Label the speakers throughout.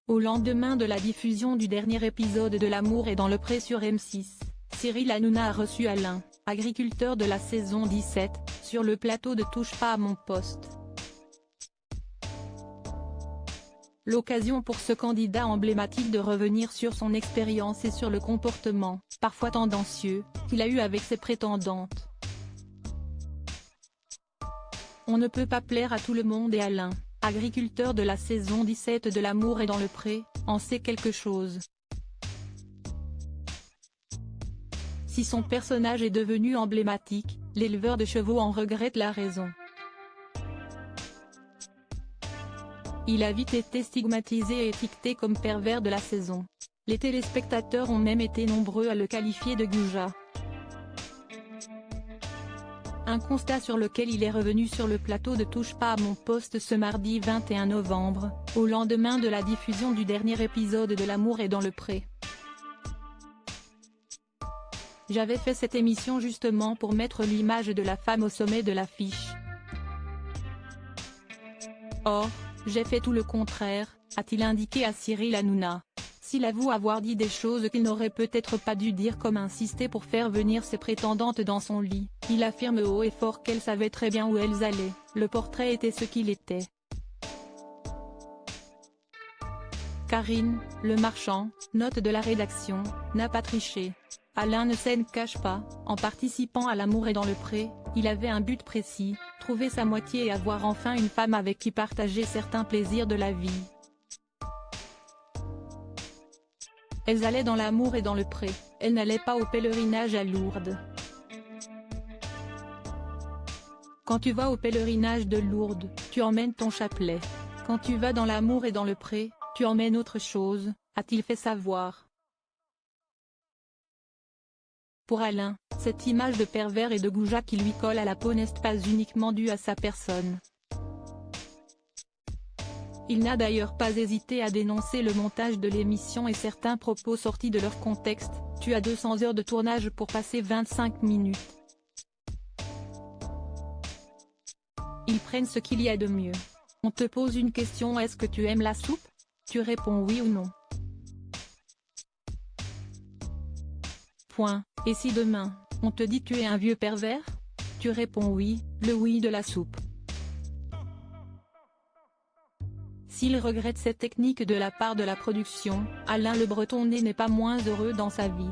Speaker 1: Au lendemain de la diffusion du dernier épisode de L'amour est dans le pré sur M6, Cyril Hanouna a reçu Alain, agriculteur de la saison 17, sur le plateau de Touche pas à mon poste. L'occasion pour ce candidat emblématique de revenir sur son expérience et sur le comportement, parfois tendancieux, qu'il a eu avec ses prétendantes. On ne peut pas plaire à tout le monde et Alain, agriculteur de la saison 17 de L'amour est dans le pré, en sait quelque chose. Si son personnage est devenu emblématique, l'éleveur de chevaux en regrette la raison. Il a vite été stigmatisé et étiqueté comme pervers de la saison. Les téléspectateurs ont même été nombreux à le qualifier de goujat. Un constat sur lequel il est revenu sur le plateau de Touche pas à mon poste ce mardi 21 novembre, au lendemain de la diffusion du dernier épisode de L'amour est dans le pré. J'avais fait cette émission justement pour mettre l'image de la femme au sommet de l'affiche. Or, j'ai fait tout le contraire, a-t-il indiqué à Cyril Hanouna. S'il avoue avoir dit des choses qu'il n'aurait peut-être pas dû dire comme insister pour faire venir ses prétendantes dans son lit, il affirme haut et fort qu'elle savait très bien où elles allaient, le portrait était ce qu'il était. Karine, le marchand, note de la rédaction, n'a pas triché. Alain ne s'en cache pas, en participant à L'amour est dans le pré, il avait un but précis, trouver sa moitié et avoir enfin une femme avec qui partager certains plaisirs de la vie. Elles allaient dans L'amour et dans le pré, elles n'allaient pas au pèlerinage à Lourdes. Quand tu vas au pèlerinage de Lourdes, tu emmènes ton chapelet. Quand tu vas dans L'amour et dans le pré, tu emmènes autre chose, a-t-il fait savoir. Pour Alain, cette image de pervers et de goujat qui lui colle à la peau n'est pas uniquement due à sa personne. Il n'a d'ailleurs pas hésité à dénoncer le montage de l'émission et certains propos sortis de leur contexte. Tu as 200 heures de tournage pour passer 25 minutes. Ils prennent ce qu'il y a de mieux. On te pose une question: est-ce que tu aimes la soupe? Tu réponds oui ou non. Point. Et si demain, on te dit tu es un vieux pervers? Tu réponds oui, le oui de la soupe. S'il regrette cette technique de la part de la production, Alain Le Bretonné n'est pas moins heureux dans sa vie.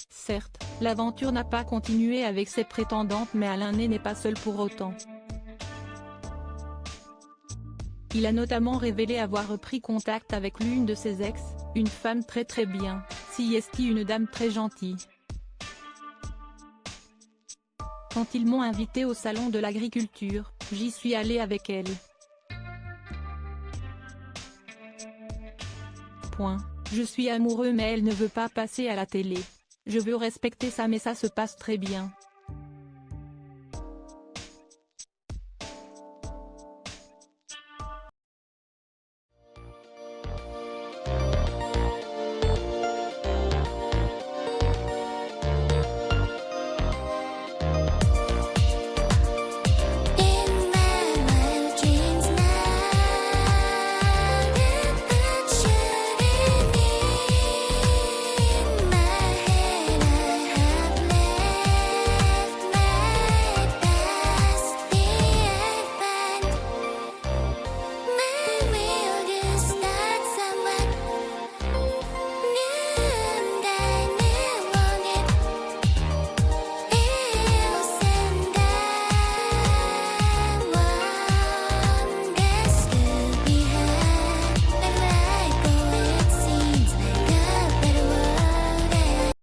Speaker 1: Certes, l'aventure n'a pas continué avec ses prétendantes mais Alain n'est pas seul pour autant. Il a notamment révélé avoir repris contact avec l'une de ses ex, une femme très bien, si est une dame très gentille. Quand ils m'ont invité au salon de l'agriculture, j'y suis allé avec elle. Point. Je suis amoureux mais elle ne veut pas passer à la télé. Je veux respecter ça mais ça se passe très bien.